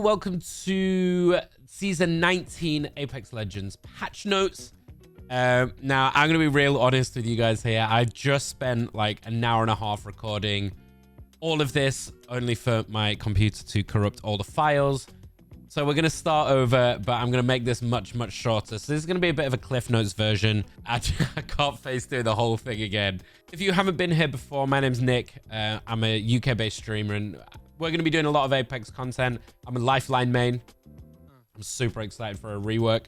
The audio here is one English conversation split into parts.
welcome to Season 19 Apex Legends patch notes. Now, I'm going to be real honest with you guys here. I just spent like an hour and a half recording all of this, only for my computer to corrupt all the files. So we're going to start over, but I'm going to make this much shorter. So this is going to be a bit of a Cliff Notes version. I can't face doing the whole thing again. If you haven't been here before, my name's Nick. I'm a UK-based streamer, and we're going to be doing a lot of Apex content. I'm a Lifeline main. I'm super excited for a rework.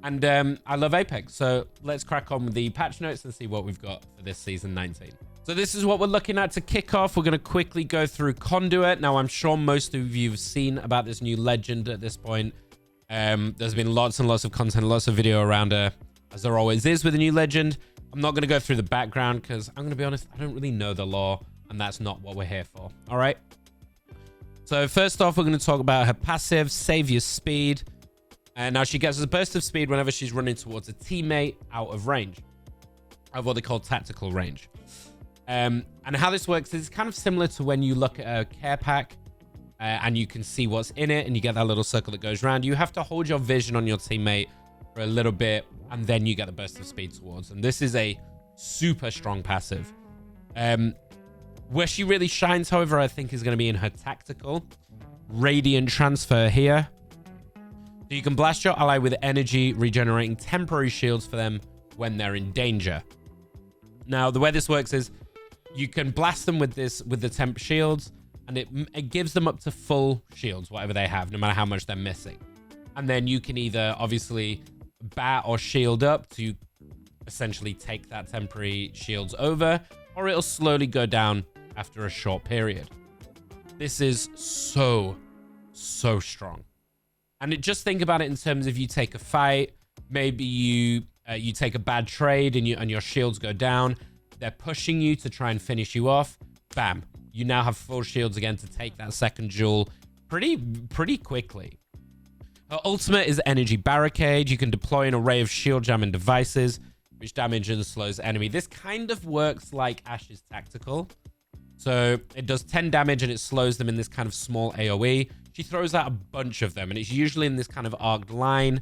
And I love Apex. So let's crack on with the patch notes and see what we've got for this Season 19. So this is what we're looking at to kick off. We're going to quickly go through Conduit. Now, I'm sure most of you have seen about this new legend at this point. There's been lots and lots of content, lots of video around her, as there always is with a new legend. I'm not going to go through the background because I'm going to be honest, I don't really know the lore, and that's not what we're here for. All right. So first off, we're going to talk about her passive, Savior Speed. And now she gets a burst of speed whenever she's running towards a teammate out of range, of what they call tactical range. And how this works is kind of similar to when you look at a care pack and you can see what's in it and you get that little circle that goes around. You have to hold your vision on your teammate for a little bit and then you get the burst of speed towards. And this is a super strong passive. Where she really shines, however, I think is going to be in her tactical Radiant Transfer here. So you can blast your ally with energy, regenerating temporary shields for them when they're in danger. Now, the way this works is you can blast them with the temp shields, and it gives them up to full shields, whatever they have, no matter how much they're missing. And then you can either obviously bat or shield up to essentially take that temporary shields over, or it'll slowly go down after a short period. This is so strong. And just think about it in terms of you take a fight, maybe you take a bad trade and your shields go down. They're pushing you to try and finish you off. Bam. You now have full shields again to take that second jewel pretty quickly. Her ultimate is Energy Barricade. You can deploy an array of shield jamming devices, which damages and slows enemy. This kind of works like Ash's tactical. So it does 10 damage and it slows them in this kind of small AoE. She throws out a bunch of them, and it's usually in this kind of arced line.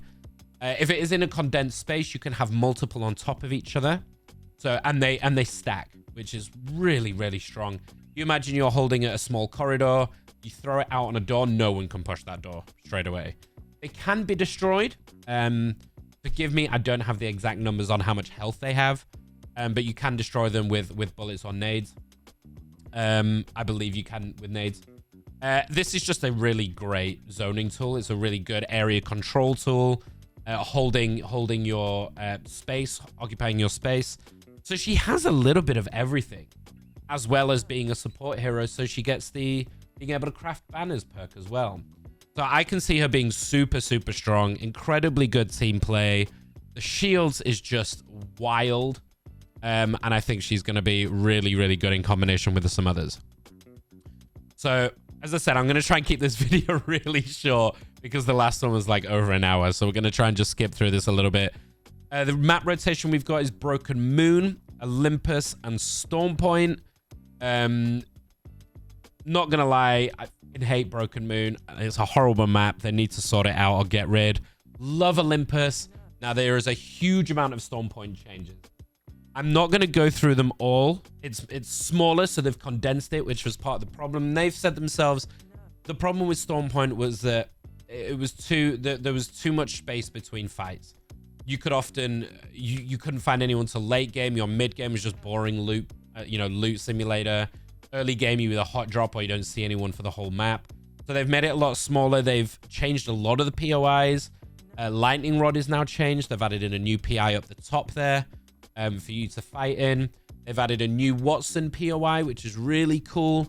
If it is in a condensed space, you can have multiple on top of each other. So and they stack, which is really strong. You imagine you're holding a small corridor, you throw it out on a door, no one can push that door straight away. They can be destroyed. Forgive me, I don't have the exact numbers on how much health they have, but you can destroy them with bullets or nades. I believe you can with nades. This is just a really great zoning tool. It's a really good area control tool. Holding your space, occupying your space. So she has a little bit of everything, as well as being a support hero. So she gets the being able to craft banners perk as well. So I can see her being super strong, incredibly good team play. The shields is just wild. And I think she's going to be really good in combination with some others. So as I said, I'm going to try and keep this video really short because the last one was like over an hour. So we're going to try and just skip through this a little bit. The map rotation we've got is Broken Moon, Olympus, and Storm Point. Not going to lie, I hate Broken Moon. It's a horrible map. They need to sort it out or get rid. Love Olympus. Now, there is a huge amount of Storm Point changes. I'm not going to go through them all. It's smaller, so they've condensed it, which was part of the problem. They've said themselves, the problem with Storm Point was that there was too much space between fights. You could often, you couldn't find anyone till late game. Your mid game was just boring loot simulator. Early game, you either hot drop or you don't see anyone for the whole map. So they've made it a lot smaller. They've changed a lot of the POIs. Lightning Rod is now changed. They've added in a new PI up the top there. For you to fight in. They've added a new Watson POI, which is really cool,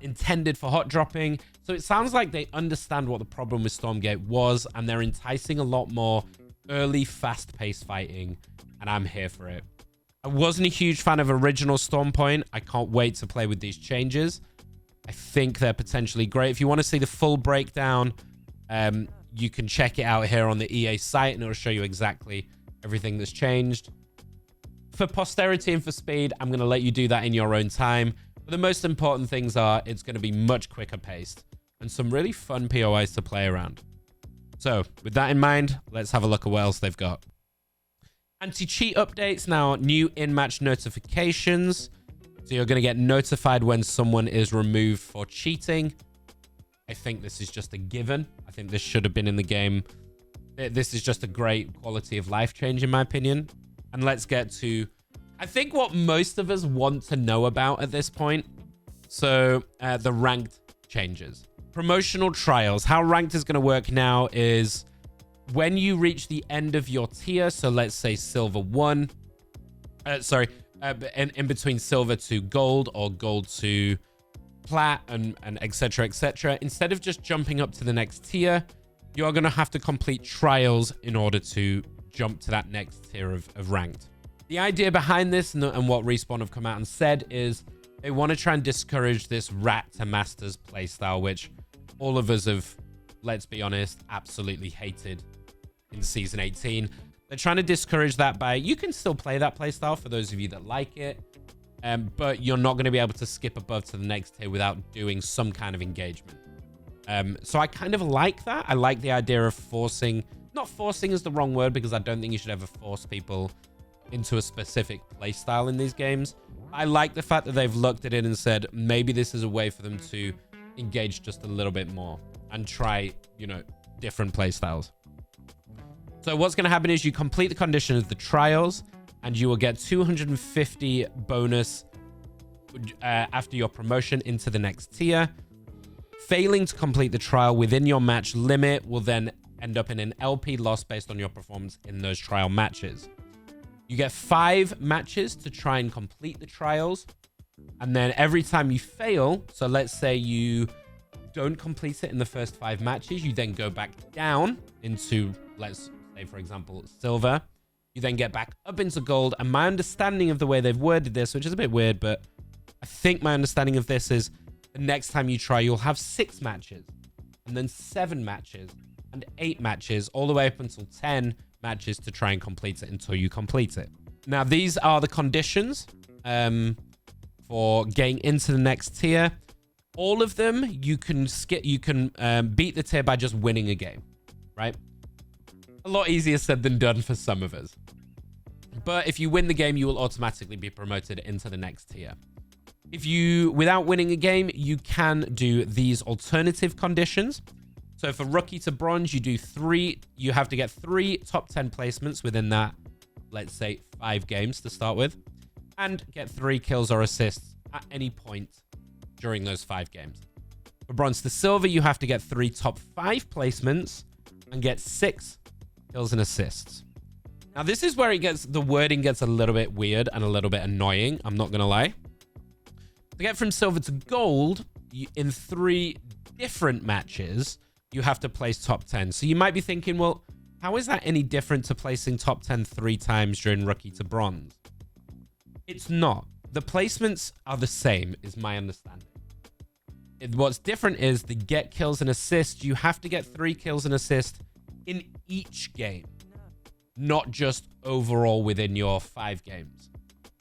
intended for hot dropping. So it sounds like they understand what the problem with Stormgate was, and they're enticing a lot more early, fast-paced fighting, and I'm here for it. I wasn't a huge fan of original Stormpoint. I can't wait to play with these changes. I think they're potentially great. If you want to see the full breakdown, you can check it out here on the EA site, and it'll show you exactly everything that's changed. For posterity and for speed, I'm going to let you do that in your own time. But the most important things are it's going to be much quicker paced. and some really fun POIs to play around. So with that in mind, let's have a look at what else they've got. Anti-cheat updates, now new in-match notifications. So you're going to get notified when someone is removed for cheating. I think this is just a given. I think this should have been in the game. This is just a great quality of life change, in my opinion. And let's get to, I think, what most of us want to know about at this point. So the ranked changes. Promotional trials. How ranked is going to work now is when you reach the end of your tier, so let's say silver 1, in between silver to gold or gold to plat and etc, instead of just jumping up to the next tier, you're going to have to complete trials in order to jump to that next tier of ranked. The idea behind this and what Respawn have come out and said is they want to try and discourage this rat to masters playstyle, which all of us have, let's be honest, absolutely hated in season 18. They're trying to discourage that by, you can still play that playstyle for those of you that like it, but you're not going to be able to skip above to the next tier without doing some kind of engagement. So I kind of like that. I like the idea of forcing, not forcing is the wrong word, because I don't think you should ever force people into a specific playstyle in these games. I like the fact that they've looked at it and said, maybe this is a way for them to engage just a little bit more and try, you know, different playstyles. So what's going to happen is you complete the condition of the trials and you will get 250 bonus after your promotion into the next tier. Failing to complete the trial within your match limit will then end up in an LP loss based on your performance in those trial matches. You get 5 matches to try and complete the trials. And then every time you fail, so let's say you don't complete it in the first 5 matches, you then go back down into, let's say, for example, silver. You then get back up into gold. And my understanding of the way they've worded this, which is a bit weird, but I think my understanding of this is the next time you try, you'll have 6 matches and then 7 matches and 8 matches, all the way up until 10 matches to try and complete it until you complete it. Now, these are the conditions for getting into the next tier. All of them, you can skip. You can beat the tier by just winning a game, right? A lot easier said than done for some of us. But if you win the game, you will automatically be promoted into the next tier. If you, without winning a game, you can do these alternative conditions. So for rookie to bronze, you have to get 3 top 10 placements within that, let's say, 5 games to start with, and get 3 kills or assists at any point during those 5 games. For bronze to silver, you have to get 3 top 5 placements and get 6 kills and assists. Now, this is where the wording gets a little bit weird and a little bit annoying. I'm not going to lie. To get from silver to gold, in 3 different matches, you have to place top 10. So you might be thinking, well, how is that any different to placing top 10 3 times during rookie to bronze? It's not. The placements are the same, is my understanding. What's different is the get kills and assists. You have to get 3 kills and assists in each game, not just overall within your 5 games.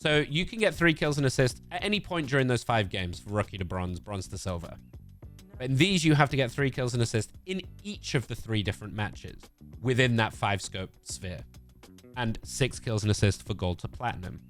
So you can get 3 kills and assists at any point during those 5 games, for rookie to bronze, bronze to silver. But in these, you have to get 3 kills and assists in each of the 3 different matches within that 5-scope sphere, and 6 kills and assists for gold to platinum.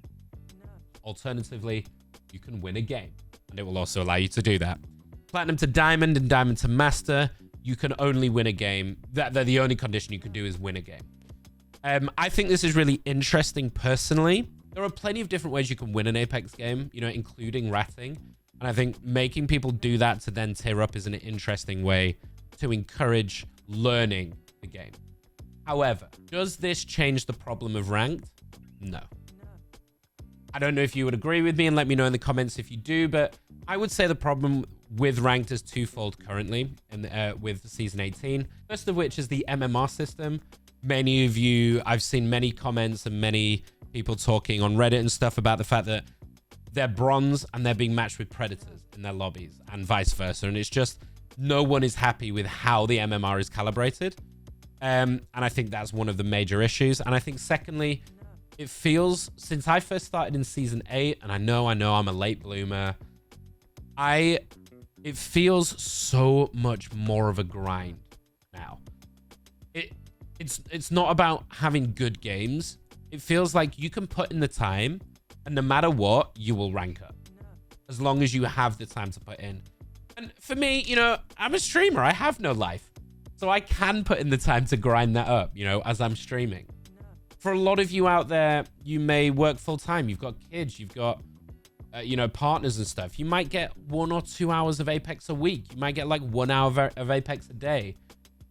Alternatively, you can win a game, and it will also allow you to do that. Platinum to diamond and diamond to master, you can only win a game. The only condition you can do is win a game. I think this is really interesting personally. There are plenty of different ways you can win an Apex game, you know, including ratting. And I think making people do that to then tier up is an interesting way to encourage learning the game. However, does this change the problem of ranked? No. I don't know if you would agree with me, and let me know in the comments if you do, but I would say the problem with ranked is twofold currently with season 18. First of which is the MMR system. Many of you, I've seen many comments and many people talking on Reddit and stuff about the fact that they're bronze and they're being matched with predators in their lobbies and vice versa. And it's just, no one is happy with how the MMR is calibrated. And I think that's one of the major issues. And I think secondly, it feels, since I first started in season 8, and I know I'm a late bloomer, I it feels so much more of a grind now. It's not about having good games. It feels like you can put in the time, and no matter what, you will rank up. As long as you have the time to put in. And for me, you know, I'm a streamer. I have no life. So I can put in the time to grind that up, you know, as I'm streaming. For a lot of you out there, you may work full time. You've got kids. You've got, you know, partners and stuff. You might get 1 or 2 hours of Apex a week. You might get like 1 hour of Apex a day.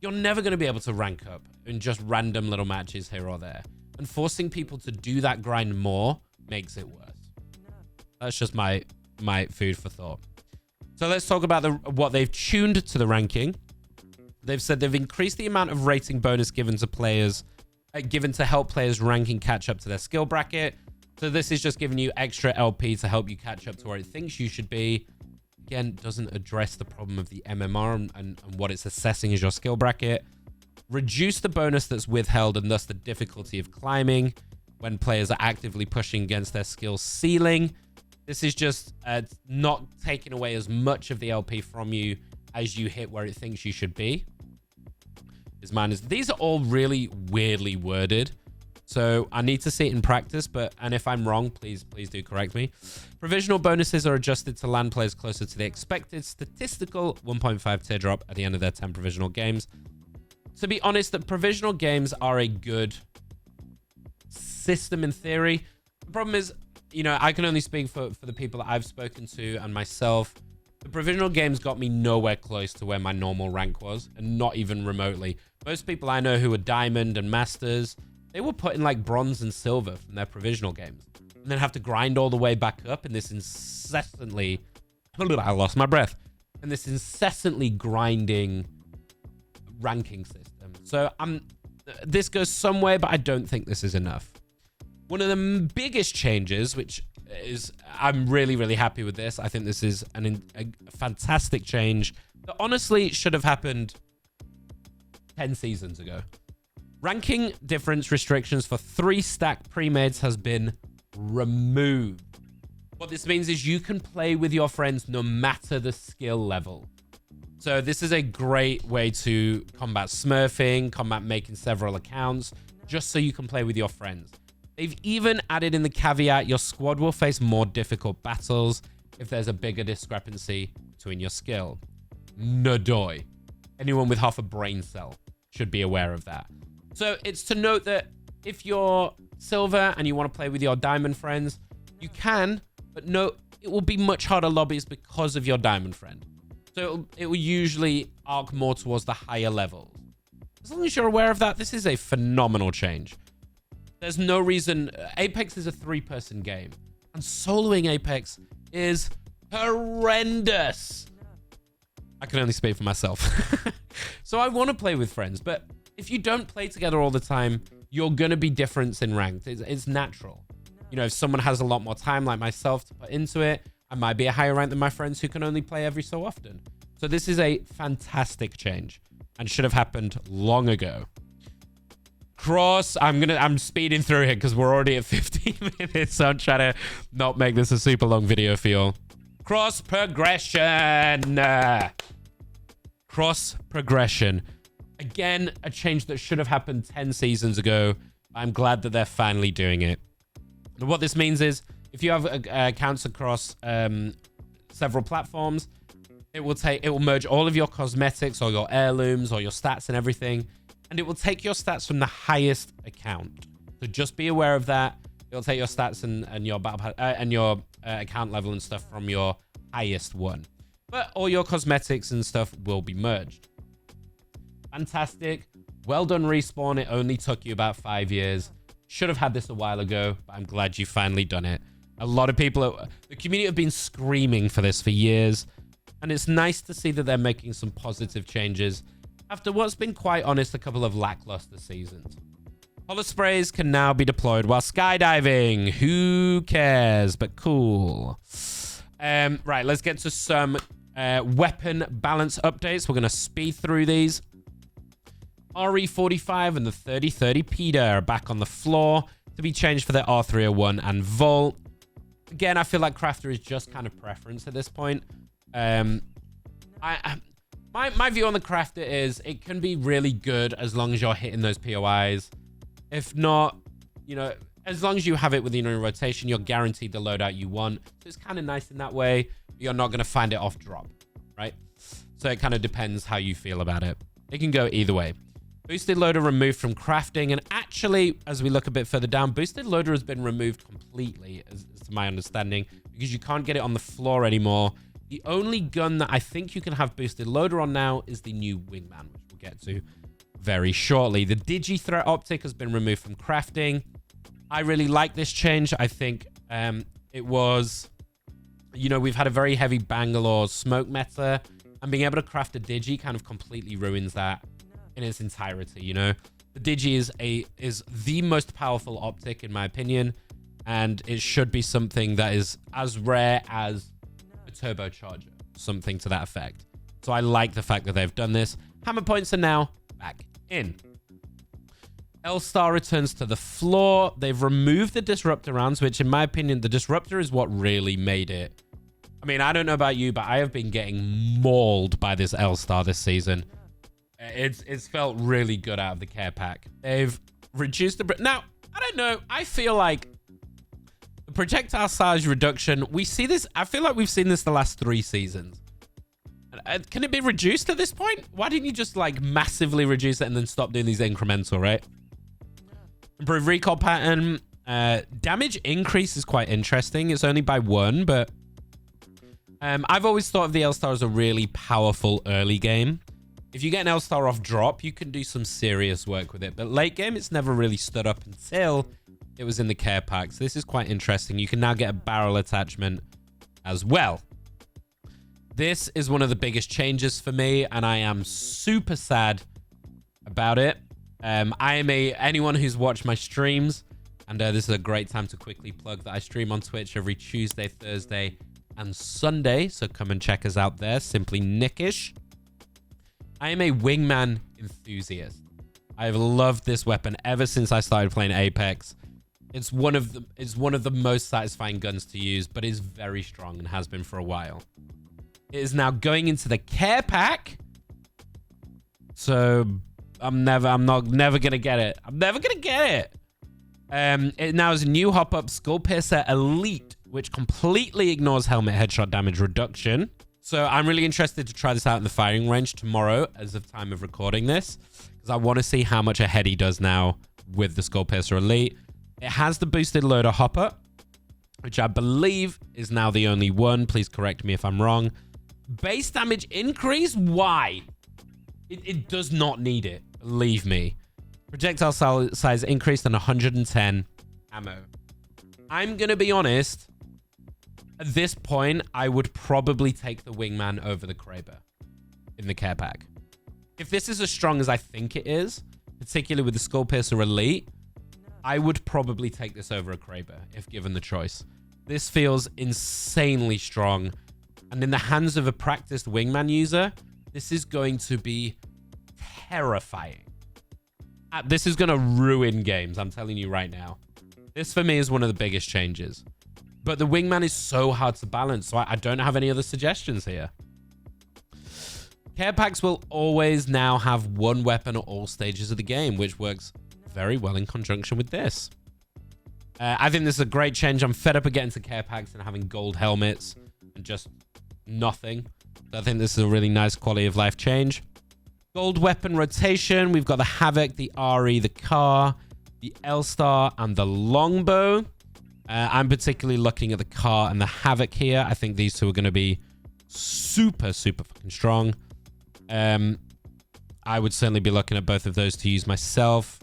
You're never going to be able to rank up in just random little matches here or there. And forcing people to do that grind more makes it worse. That's just my food for thought. So let's talk about what they've tuned to the ranking. They've said they've increased the amount of rating bonus given to players, given to help players ranking catch up to their skill bracket. So this is just giving you extra LP to help you catch up to where it thinks you should be. Again, doesn't address the problem of the MMR and what it's assessing as your skill bracket. Reduce the bonus that's withheld and thus the difficulty of climbing when players are actively pushing against their skill ceiling. This is just not taking away as much of the LP from you as you hit where it thinks you should be. These are all really weirdly worded. So I need to see it in practice, and if I'm wrong, please do correct me. Provisional bonuses are adjusted to land players closer to the expected statistical 1.5 tier drop at the end of their 10 provisional games. To be honest, the provisional games are a good system in theory. The problem is, you know, I can only speak for the people that I've spoken to and myself. The provisional games got me nowhere close to where my normal rank was, and not even remotely. Most people I know who are diamond and masters, they were putting like bronze and silver from their provisional games, and then have to grind all the way back up in this incessantly, I lost my breath, in this incessantly grinding ranking system. So this goes somewhere, but I don't think this is enough. One of the biggest changes, which is, I'm really happy with this. I think this is a fantastic change that honestly should have happened 10 seasons ago. Ranking difference restrictions for 3-stack pre-mades has been removed. What this means is you can play with your friends no matter the skill level. So this is a great way to combat smurfing, combat making several accounts, just so you can play with your friends. They've even added in the caveat, your squad will face more difficult battles if there's a bigger discrepancy between your skill. Nadoy. Anyone with half a brain cell should be aware of that. So it's to note that if you're silver and you want to play with your diamond friends, you can, but no, it will be much harder lobbies because of your diamond friend. So it will usually arc more towards the higher levels. As long as you're aware of that, this is a phenomenal change. There's no reason. Apex is a 3-person game, and soloing Apex is horrendous. I can only speak for myself. So I want to play with friends, but if you don't play together all the time, you're going to be different in ranked. It's natural. You know, if someone has a lot more time like myself to put into it, I might be a higher rank than my friends who can only play every so often. So this is a fantastic change and should have happened long ago. Cross, I'm speeding through here because we're already at 15 minutes, so I'm trying to not make this a super long video for you all. Cross progression. Cross progression. Again, a change that should have happened 10 seasons ago. I'm glad that they're finally doing it. And what this means is, if you have accounts across several platforms, it will merge all of your cosmetics or your heirlooms or your stats and everything, and it will take your stats from the highest account. So just be aware of that. It'll take your stats and your battle and your account level and stuff from your highest one. But all your cosmetics and stuff will be merged. Fantastic. Well done, Respawn. It only took you about 5 years. Should have had this a while ago, but I'm glad you finally done it. A lot of people, the community have been screaming for this for years, and it's nice to see that they're making some positive changes after what's been, quite honest, a couple of lackluster seasons. Holo sprays can now be deployed while skydiving. Who cares? But cool. Right, let's get to some weapon balance updates. We're going to speed through these. RE45 and the 3030 PETA are back on the floor to be changed for their R301 and Volt. Again, I feel like Crafter is just kind of preference at this point. My view on the crafter is it can be really good as long as you're hitting those POIs. If not, you know, as long as you have it within your rotation, you're guaranteed the loadout you want. So it's kind of nice in that way. You're not going to find it off drop, right? So it kind of depends how you feel about it. It can go either way. Boosted loader removed from crafting. And actually, as we look a bit further down, boosted loader has been removed completely, as to my understanding, because you can't get it on the floor anymore. The only gun that I think you can have boosted loader on now is the new wingman, which we'll get to very shortly. The digi threat optic has been removed from crafting. I really like this change. I think it was, you know, we've had a very heavy Bangalore smoke meta, and being able to craft a digi kind of completely ruins that in its entirety, you know. The digi is the most powerful optic in my opinion, and it should be something that is as rare as a turbocharger, something to that effect. So I like the fact that they've done this. Hammer points are now back in. L-Star returns to the floor. They've removed the disruptor rounds, which in my opinion, the disruptor is what really made it. I mean, I don't know about you, but I have been getting mauled by this L-Star this season. It's felt really good out of the care pack. They've reduced the... Now, I don't know. I feel like the projectile size reduction, we see this... I feel like we've seen this the last 3 seasons. Can it be reduced at this point? Why didn't you just, like, massively reduce it and then stop doing these incremental, right? Improve recall pattern. Damage increase is quite interesting. It's only by 1, but... I've always thought of the L-Star as a really powerful early game. If you get an L-Star off drop, you can do some serious work with it. But late game, it's never really stood up until it was in the care pack. So this is quite interesting. You can now get a barrel attachment as well. This is one of the biggest changes for me, and I am super sad about it. Anyone who's watched my streams, and this is a great time to quickly plug that I stream on Twitch every Tuesday, Thursday, and Sunday. So come and check us out there. Simply Nickish. I am a wingman enthusiast. I've loved this weapon ever since I started playing Apex. It's one of the most satisfying guns to use, but is very strong and has been for a while. It is now going into the care pack. So I'm never gonna get it. I'm never gonna get it. It now is a new hop-up Skull Piercer Elite, which completely ignores helmet headshot damage reduction. So I'm really interested to try this out in the firing range tomorrow as of time of recording this, because I want to see how much a head he does now with the Skull Piercer Elite. It has the boosted loader hopper, which I believe is now the only one. Please correct me if I'm wrong. Base damage increase? Why? It does not need it. Believe me. Projectile size increased on 110 ammo. I'm going to be honest. At this point, I would probably take the wingman over the Kraber in the care pack. If this is as strong as I think it is, particularly with the Skull Piercer Elite, I would probably take this over a Kraber if given the choice. This feels insanely strong. And in the hands of a practiced wingman user, this is going to be terrifying. This is going to ruin games, I'm telling you right now. This, for me, is one of the biggest changes. But the wingman is so hard to balance, so I don't have any other suggestions here. Care packs will always now have one weapon at all stages of the game, which works very well in conjunction with this. I think this is a great change. I'm fed up of getting to care packs and having gold helmets and just nothing. So I think this is a really nice quality of life change. Gold weapon rotation. We've got the Havoc, the RE, the Car, the L-Star, and the Longbow. I'm particularly looking at the Car and the Havoc here. I think these two are going to be super, super fucking strong. I would certainly be looking at both of those to use myself.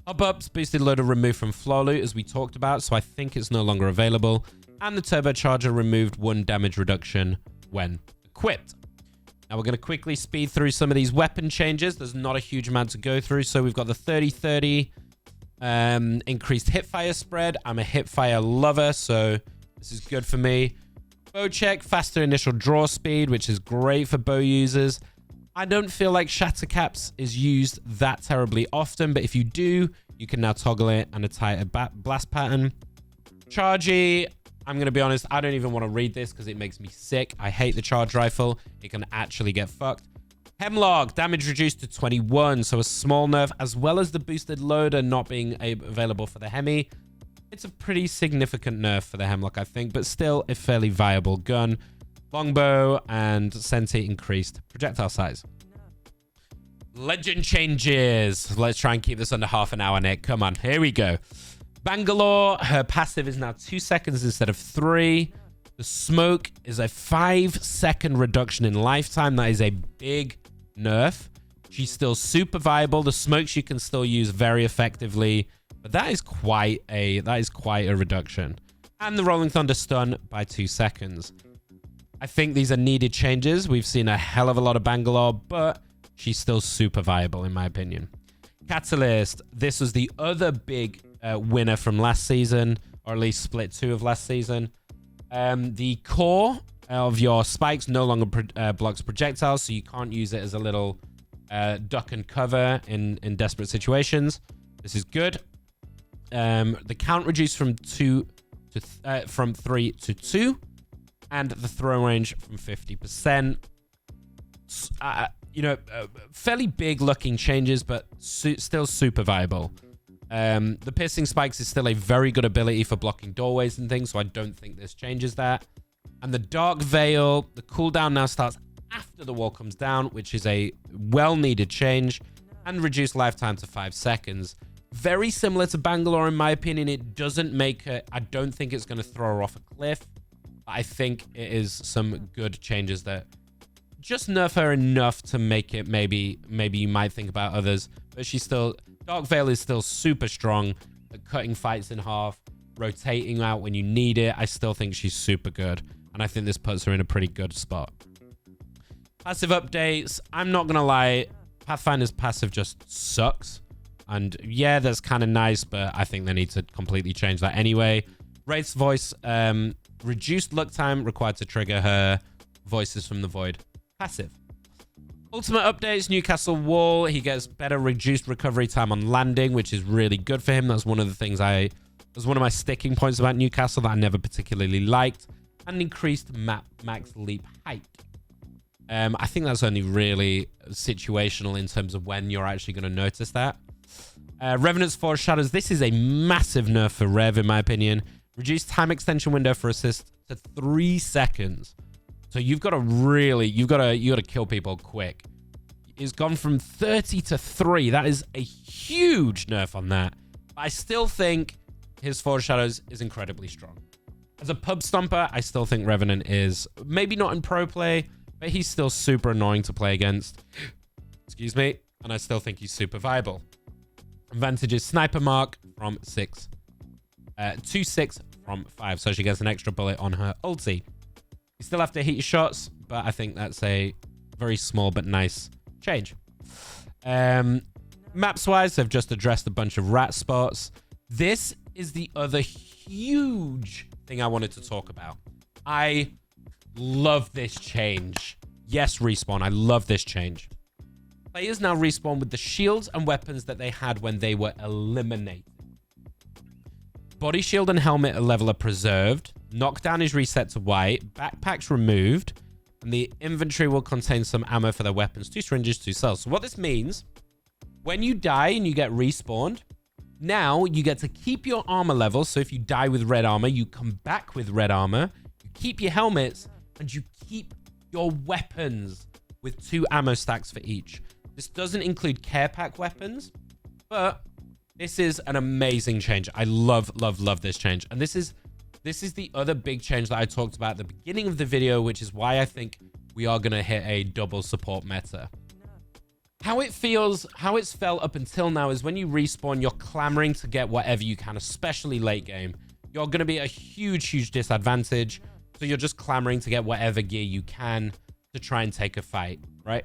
Hop-ups, boosted loader removed from floor loot, as we talked about, so I think it's no longer available. And the turbocharger removed 1 damage reduction when equipped. Now we're going to quickly speed through some of these weapon changes. There's not a huge amount to go through. So we've got the 30-30 increased hipfire spread. I'm a hipfire lover, so this is good for me. Bow check, faster initial draw speed, which is great for bow users. I don't feel like shatter caps is used that terribly often, but if you do, you can now toggle it and a tighter blast pattern. Chargy, I'm going to be honest, I don't even want to read this because it makes me sick. I hate the charge rifle. It can actually get fucked. Hemlock, damage reduced to 21, so a small nerf, as well as the boosted loader not being available for the Hemi. It's a pretty significant nerf for the Hemlock, I think, but still a fairly viable gun. Longbow and Senti increased projectile size. Legend changes. Let's try and keep this under half an hour, Nick. Come on, here we go. Bangalore, her passive is now 2 seconds instead of 3. The smoke is a 5-second reduction in lifetime. That is a big nerf. She's still super viable. The smoke she can still use very effectively, but that is quite a reduction. And the Rolling Thunder stun by 2 seconds. I think these are needed changes. We've seen a hell of a lot of Bangalore, but she's still super viable in my opinion. Catalyst. This was the other big winner from last season, or at least split 2 of last season. The core of your spikes no longer blocks projectiles, so you can't use it as a little duck and cover in desperate situations. This is good. The count reduced from 3 to 2, and the throw range from 50%. Fairly big looking changes, but still super viable. The piercing spikes is still a very good ability for blocking doorways and things, so I don't think this changes that. And the dark veil, the cooldown now starts after the wall comes down, which is a well-needed change, and reduced lifetime to 5 seconds. Very similar to Bangalore in my opinion. It doesn't make her, I don't think it's going to throw her off a cliff. I think it is some good changes that just nerf her enough to make it maybe you might think about others, but she's still, Dark Veil is still super strong at cutting fights in half, rotating out when you need it. I still think she's super good, and I think this puts her in a pretty good spot. Passive updates, I'm not gonna lie, Pathfinder's passive just sucks, and yeah, that's kind of nice, but I think they need to completely change that anyway. Wraith's voice, reduced luck time required to trigger her Voices from the Void passive. Ultimate updates, Newcastle Wall. He gets better reduced recovery time on landing, which is really good for him. That's one of the things was one of my sticking points about Newcastle that I never particularly liked. And increased max leap height. I think that's only really situational in terms of when you're actually going to notice that. Revenant's Foreshadows. This is a massive nerf for Rev, in my opinion. Reduced time extension window for assist to 3 seconds. So you've got to kill people quick. It's gone from 30 to 3. That is a huge nerf on that. I still think his Foreshadows is incredibly strong. As a pub stomper, I still think Revenant is maybe not in pro play, but he's still super annoying to play against. Excuse me. And I still think he's super viable. Advantage is Sniper Mark from 6. 2-6 from 5. So she gets an extra bullet on her ulti. You still have to hit your shots, but I think that's a very small but nice change. Maps-wise, they've just addressed a bunch of rat spots. This is the other huge thing I wanted to talk about. I love this change. Yes, Respawn, I love this change. Players now respawn with the shields and weapons that they had when they were eliminated. Body shield and helmet level are preserved. Knockdown is reset to white. Backpack's removed. And the inventory will contain some ammo for their weapons. 2 syringes, 2 cells. So what this means, when you die and you get respawned, now you get to keep your armor level. So if you die with red armor, you come back with red armor. You keep your helmets and you keep your weapons with 2 ammo stacks for each. This doesn't include care pack weapons, but this is an amazing change. I love this change. And this is the other big change that I talked about at the beginning of the video, which is why I think we are going to hit a double support meta. How it's felt up until now is when you respawn, you're clamoring to get whatever you can, especially late game. You're going to be a huge disadvantage. So you're just clamoring to get whatever gear you can to try and take a fight, right?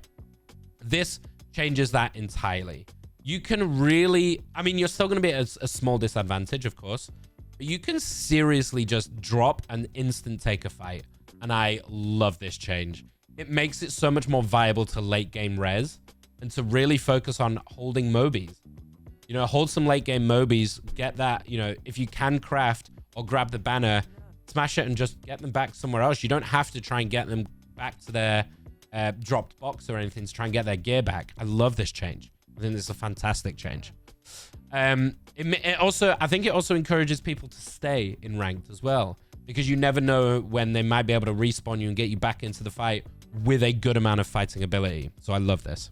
This changes that entirely. You can really, I mean, you're still going to be at a small disadvantage, of course, but you can seriously just drop and instant take a fight. And I love this change. It makes it so much more viable to late game res and to really focus on holding Mobies. You know, hold some late game Mobies, get that, you know, if you can craft or grab the banner, smash it and just get them back somewhere else. You don't have to try and get them back to their dropped box or anything to try and get their gear back. I love this change. I think this is a fantastic change. It also, I think it also encourages people to stay in ranked as well, because you never know when they might be able to respawn you and get you back into the fight with a good amount of fighting ability. So I love this.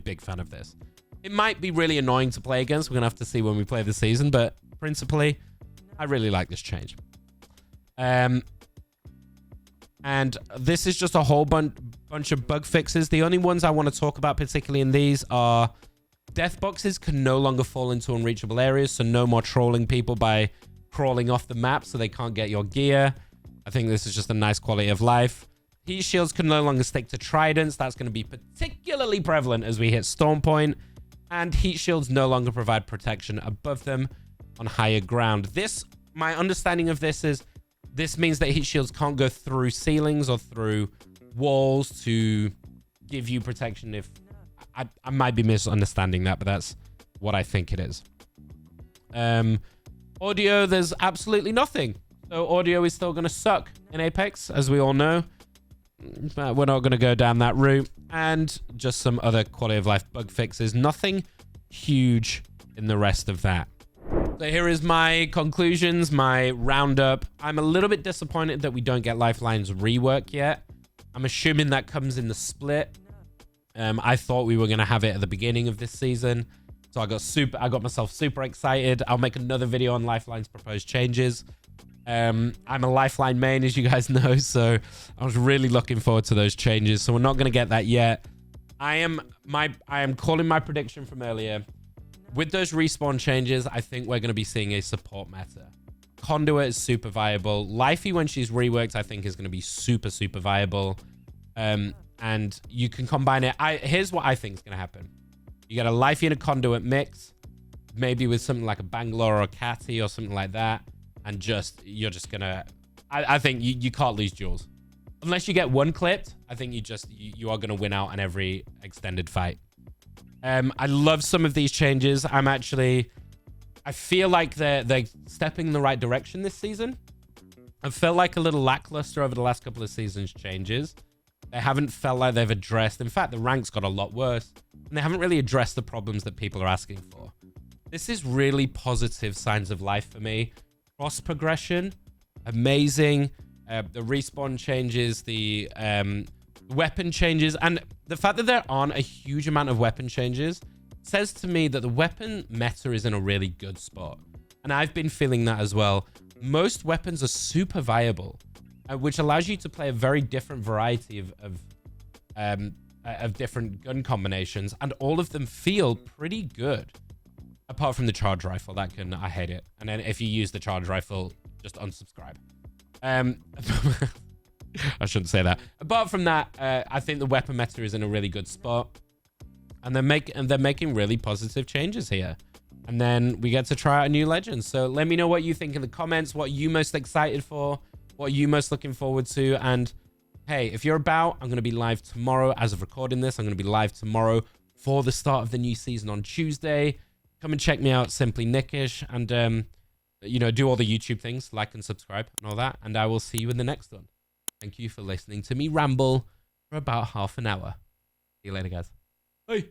Big fan of this. It might be really annoying to play against. We're going to have to see when we play the season, but principally, I really like this change. And this is just a whole bunch of bug fixes. The only ones I want to talk about particularly in these are death boxes can no longer fall into unreachable areas, so no more trolling people by crawling off the map so they can't get your gear. I think this is just a nice quality of life. Heat shields can no longer stick to tridents. That's going to be particularly prevalent as we hit Storm Point. And heat shields no longer provide protection above them on higher ground. This, my understanding of this is, this means that heat shields can't go through ceilings or through walls to give you protection. If I might be misunderstanding that, but that's what I think it is. Audio, there's absolutely nothing. So audio is still going to suck in Apex, as we all know. But we're not going to go down that route. And just some other quality of life bug fixes. Nothing huge in the rest of that. So here is my conclusions, my roundup. I'm a little bit disappointed that we don't get Lifeline's rework yet. I'm assuming that comes in the split. I thought we were going to have it at the beginning of this season. So I got myself super excited. I'll make another video on Lifeline's proposed changes. I'm a Lifeline main, as you guys know, so I was really looking forward to those changes. So we're not going to get that yet. I am calling my prediction from earlier. With those respawn changes, I think we're going to be seeing a support meta. Conduit is super viable. Lifey, when she's reworked, I think is going to be super viable. And you can combine it. Here's what I think is going to happen. You get a Lifey and a Conduit mix, maybe with something like a Bangalore or a Catty or something like that. And you're just going to... I think you can't lose duels. Unless you get one clipped, I think you are going to win out on every extended fight. I love some of these changes. I feel like they're stepping in the right direction this season. I've felt like a little lackluster over the last couple of seasons changes. They haven't felt like they've addressed... In fact, the ranks got a lot worse. And they haven't really addressed the problems that people are asking for. This is really positive signs of life for me. Cross progression, amazing. The respawn changes, the weapon changes, and the fact that there aren't a huge amount of weapon changes says to me that the weapon meta is in a really good spot. And I've been feeling that as well. Most weapons are super viable, which allows you to play a very different variety of different gun combinations, and all of them feel pretty good. Apart from the charge rifle, I hate it. And then if you use the charge rifle, just unsubscribe. I shouldn't say that. Apart from that, I think the weapon meta is in a really good spot. And they're making really positive changes here. And then we get to try out a new legend. So let me know what you think in the comments. What are you most excited for? What are you most looking forward to? And hey, if you're about, I'm going to be live tomorrow. As of recording this, I'm going to be live tomorrow for the start of the new season on Tuesday. Come and check me out, Simply Nickish, and do all the YouTube things, like and subscribe and all that. And I will see you in the next one. Thank you for listening to me ramble for about half an hour. See you later, guys. Bye.